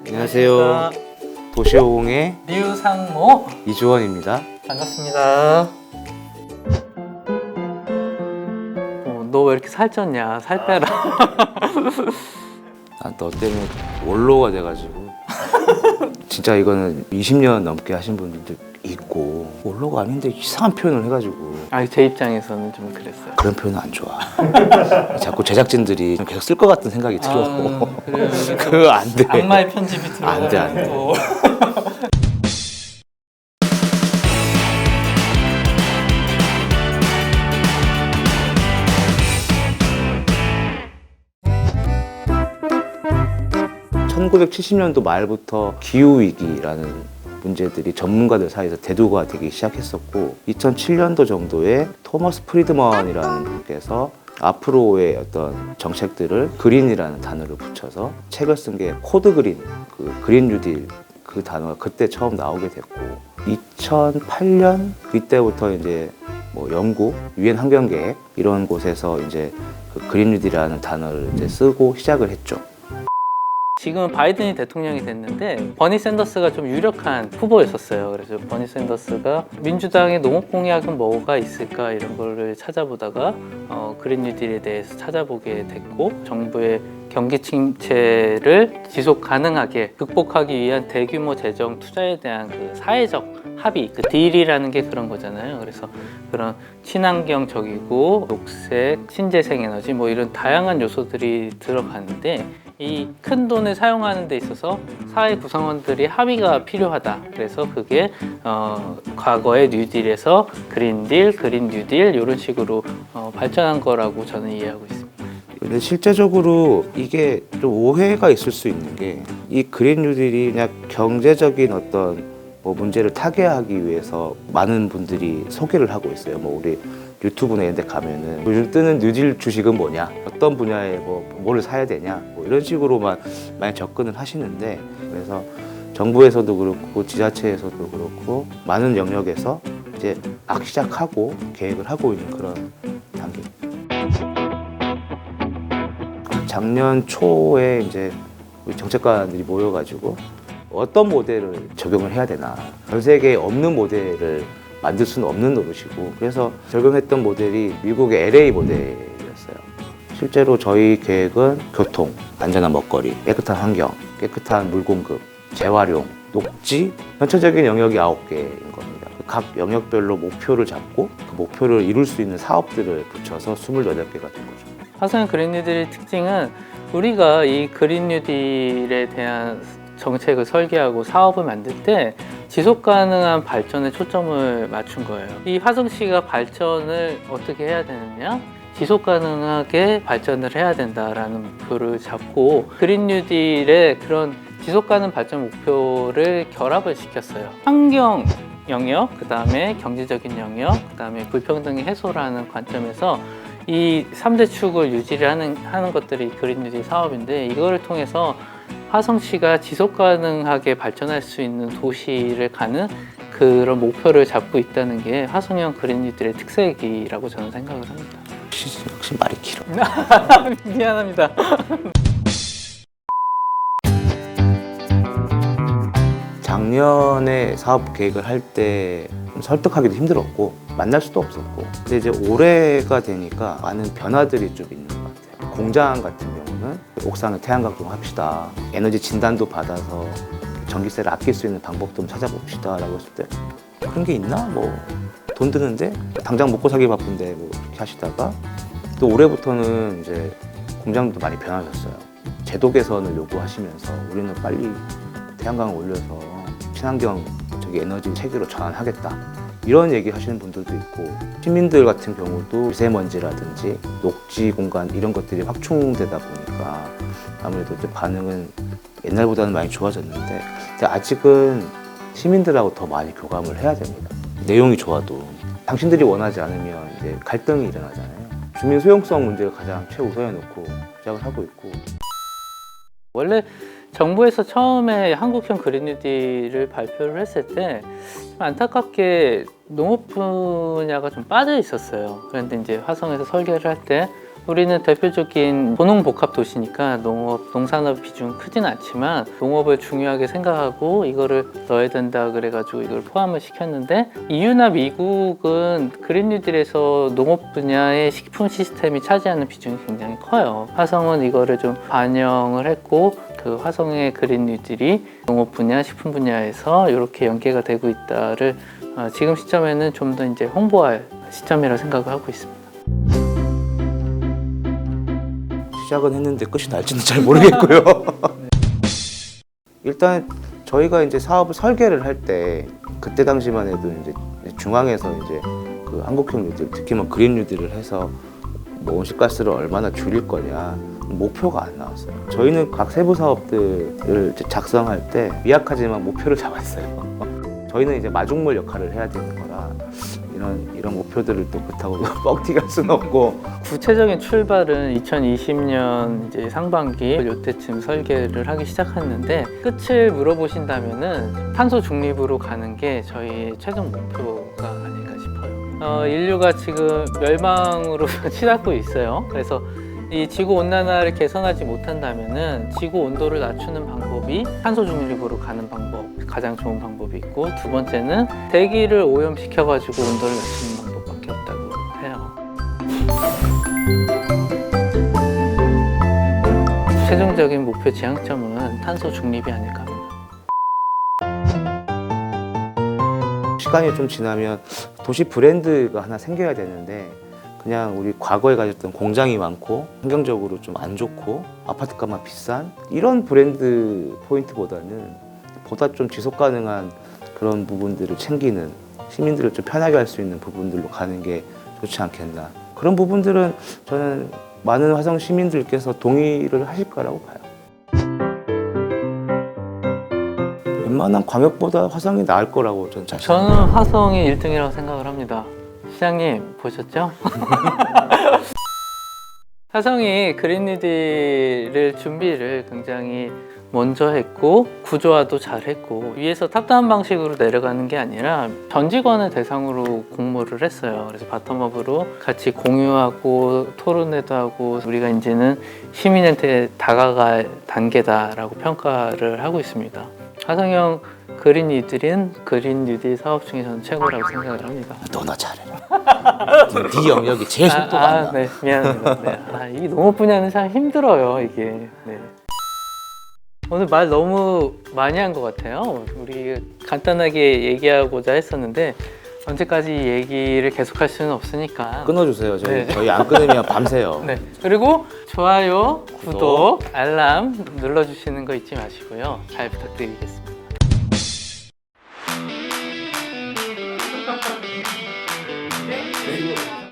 안녕하세요. 도시오공의 류상모 이주원입니다. 반갑습니다. 너 왜 이렇게 살쪘냐? 살 빼라. 너 때문에 원로가 돼가지고 진짜 이거는 20년 넘게 하신 분들도 있고 원로가 아닌데 이상한 표현을 해가지고 제 입장에서는 좀 그랬어요. 그런 표현은 안 좋아. 자꾸 제작진들이 계속 쓸 것 같은 생각이 들어. 그래. 그거 안 돼. 악마의 편집이 들어가면 안 돼, 안 돼. 또. (1970년도) 말부터 기후위기라는 문제들이 전문가들 사이에서 대두가 되기 시작했었고 2007년도 정도에 토머스 프리드먼이라는 분께서 앞으로의 어떤 정책들을 그린이라는 단어를 붙여서 책을 쓴 게 코드 그린, 그 그린 뉴딜 그 단어가 그때 처음 나오게 됐고 2008년 이때부터 이제 뭐 영국 유엔 환경계획 이런 곳에서 이제 그 그린 뉴딜이라는 단어를 이제 쓰고 시작을 했죠. 지금은 바이든이 대통령이 됐는데 버니 샌더스가 좀 유력한 후보였었어요. 그래서 버니 샌더스가 민주당의 농업 공약은 뭐가 있을까 이런 거를 찾아보다가 그린 뉴딜에 대해서 찾아보게 됐고 정부의 경기 침체를 지속 가능하게 극복하기 위한 대규모 재정 투자에 대한 그 사회적 합의, 그 딜이라는 게 그런 거잖아요. 그래서 그런 친환경적이고 녹색, 신재생 에너지 뭐 이런 다양한 요소들이 들어가는데 이 큰 돈을 사용하는 데 있어서 사회 구성원들이 합의가 필요하다. 그래서 그게 과거의 뉴딜에서 그린딜, 그린 뉴딜 이런 식으로 발전한 거라고 저는 이해하고 있습니다. 근데 실제적으로 이게 좀 오해가 있을 수 있는 게 이 그린 뉴딜이 그냥 경제적인 어떤 뭐 문제를 타개하기 위해서 많은 분들이 소개를 하고 있어요. 뭐 우리 유튜브나 이런 데 가면은 요즘 뜨는 뉴딜 주식은 뭐냐, 어떤 분야에 뭐를 사야 되냐, 뭐 이런 식으로만 많이 접근을 하시는데, 그래서 정부에서도 그렇고 지자체에서도 그렇고 많은 영역에서 이제 막 시작하고 계획을 하고 있는 그런 단계입니다. 작년 초에 이제 우리 정책관들이 모여가지고 어떤 모델을 적용을 해야 되나, 전 세계에 없는 모델을 만들 수는 없는 노릇이고, 그래서 적용했던 모델이 미국의 LA 모델이었어요. 실제로 저희 계획은 교통, 안전한 먹거리, 깨끗한 환경, 깨끗한 물 공급, 재활용, 녹지, 전체적인 영역이 9개인 겁니다. 각 영역별로 목표를 잡고 그 목표를 이룰 수 있는 사업들을 붙여서 28개가 된 거죠. 화성 그린 뉴딜의 특징은 우리가 이 그린 뉴딜에 대한 정책을 설계하고 사업을 만들 때 지속 가능한 발전에 초점을 맞춘 거예요. 이 화성시가 발전을 어떻게 해야 되느냐? 지속 가능하게 발전을 해야 된다라는 목표를 잡고 그린 뉴딜의 그런 지속 가능 발전 목표를 결합을 시켰어요. 환경 영역, 그 다음에 경제적인 영역, 그 다음에 불평등의 해소라는 관점에서 이 3대 축을 유지를 하는 것들이 그린 뉴딜 사업인데, 이거를 통해서 화성시가 지속 가능하게 발전할 수 있는 도시를 가는 그런 목표를 잡고 있다는 게 화성형 그린 뉴딜의 특색이라고 저는 생각을 합니다. 역시 말이 길어. 미안합니다. 작년에 사업 계획을 할 때 설득하기도 힘들었고 만날 수도 없었고, 근데 이제 올해가 되니까 많은 변화들이 좀 있는 것 같아요. 공장 같은 경우는 옥상에 태양광 좀 합시다, 에너지 진단도 받아서 전기세를 아낄 수 있는 방법 좀 찾아봅시다 라고 했을 때 그런 게 있나? 뭐 돈 드는데 당장 먹고 살기 바쁜데 뭐 이렇게 하시다가, 또 올해부터는 이제 공장도 많이 변하셨어요. 제도 개선을 요구하시면서 우리는 빨리 태양광을 올려서 친환경 에너지 체계로 전환하겠다, 이런 얘기 하시는 분들도 있고, 시민들 같은 경우도 미세먼지라든지 녹지 공간 이런 것들이 확충되다 보니까 아무래도 이제 반응은 옛날보다는 많이 좋아졌는데, 아직은 시민들하고 더 많이 교감을 해야 됩니다. 내용이 좋아도 당신들이 원하지 않으면 이제 갈등이 일어나잖아요. 주민 수용성 문제를 가장 최우선에 놓고 시작을 하고 있고. 원래 정부에서 처음에 한국형 그린 뉴딜을 발표를 했을 때 안타깝게 농업 분야가 좀 빠져 있었어요. 그런데 이제 화성에서 설계를 할 때 우리는 대표적인 도농복합 도시니까 농산업 비중 크진 않지만 농업을 중요하게 생각하고 이거를 넣어야 된다 그래가지고 이걸 포함을 시켰는데 EU나 미국은 그린 뉴딜에서 농업 분야의 식품 시스템이 차지하는 비중이 굉장히 커요. 화성은 이거를 좀 반영을 했고 그 화성의 그린 뉴딜이 농업 분야, 식품 분야에서 이렇게 연계가 되고 있다를 지금 시점에는 좀 더 이제 홍보할 시점이라 생각을 하고 있습니다. 시작은 했는데 끝이 날지는 잘 모르겠고요. 일단 저희가 이제 사업을 설계를 할 때 그때 당시만 해도 이제 중앙에서 이제 그 한국형 뉴딜, 특히 뭐 그린 뉴딜을 해서 뭐 온실가스를 얼마나 줄일 거냐 목표가 안 나왔어요. 저희는 각 세부 사업들을 이제 작성할 때 미약하지만 목표를 잡았어요. 저희는 이제 마중물 역할을 해야 되는 거라 이런 목표들을 또 그렇다고 뻥튀기할 수는 없고. 구체적인 출발은 2020년 이제 상반기 이때쯤 설계를 하기 시작했는데 끝을 물어보신다면은 탄소 중립으로 가는 게 저희 최종 목표가 아닐까 싶어요. 인류가 지금 멸망으로 치닫고 있어요. 그래서 이 지구 온난화를 개선하지 못한다면은 지구 온도를 낮추는 방법이 탄소 중립으로 가는 방법, 가장 좋은 방법이 있고, 두 번째는 대기를 오염시켜 가지고 온도를 낮추는 방법밖에 없다고 해요. 최종적인 목표 지향점은 탄소 중립이 아닐까 합니다. 시간이 좀 지나면 도시 브랜드가 하나 생겨야 되는데 그냥 우리 과거에 가졌던 공장이 많고 환경적으로 좀 안 좋고 아파트값만 비싼 이런 브랜드 포인트보다는 보다 좀 지속 가능한 그런 부분들을 챙기는, 시민들을 좀 편하게 할 수 있는 부분들로 가는 게 좋지 않겠나. 그런 부분들은 저는 많은 화성 시민들께서 동의를 하실 거라고 봐요. 웬만한 광역보다 화성이 나을 거라고 저는 저는 화성이 1등이라고 생각을 합니다. 시장님 보셨죠? 화성이 그린 뉴딜을 준비를 굉장히 먼저 했고 구조화도 잘 했고 위에서 탑다운 방식으로 내려가는 게 아니라 전 직원을 대상으로 공모를 했어요. 그래서 바텀업으로 같이 공유하고 토론회도 하고 우리가 이제는 시민한테 다가갈 단계다라고 평가를 하고 있습니다. 화성형 그린 뉴딜은 그린 뉴딜 사업 중에 저는 최고라고 생각을 합니다. 너나 잘해라. 네 영역이 제일 속도가 안 나. 네, 미안합니다. 네. 이 농업 분야는 참 힘들어요, 이게. 네. 오늘 말 너무 많이 한 것 같아요. 우리 간단하게 얘기하고자 했었는데 언제까지 이 얘기를 계속할 수는 없으니까 끊어주세요. 네. 저희 안 끊으면 밤새요. 네. 그리고 좋아요, 구독, 알람 눌러주시는 거 잊지 마시고요. 잘 부탁드리겠습니다.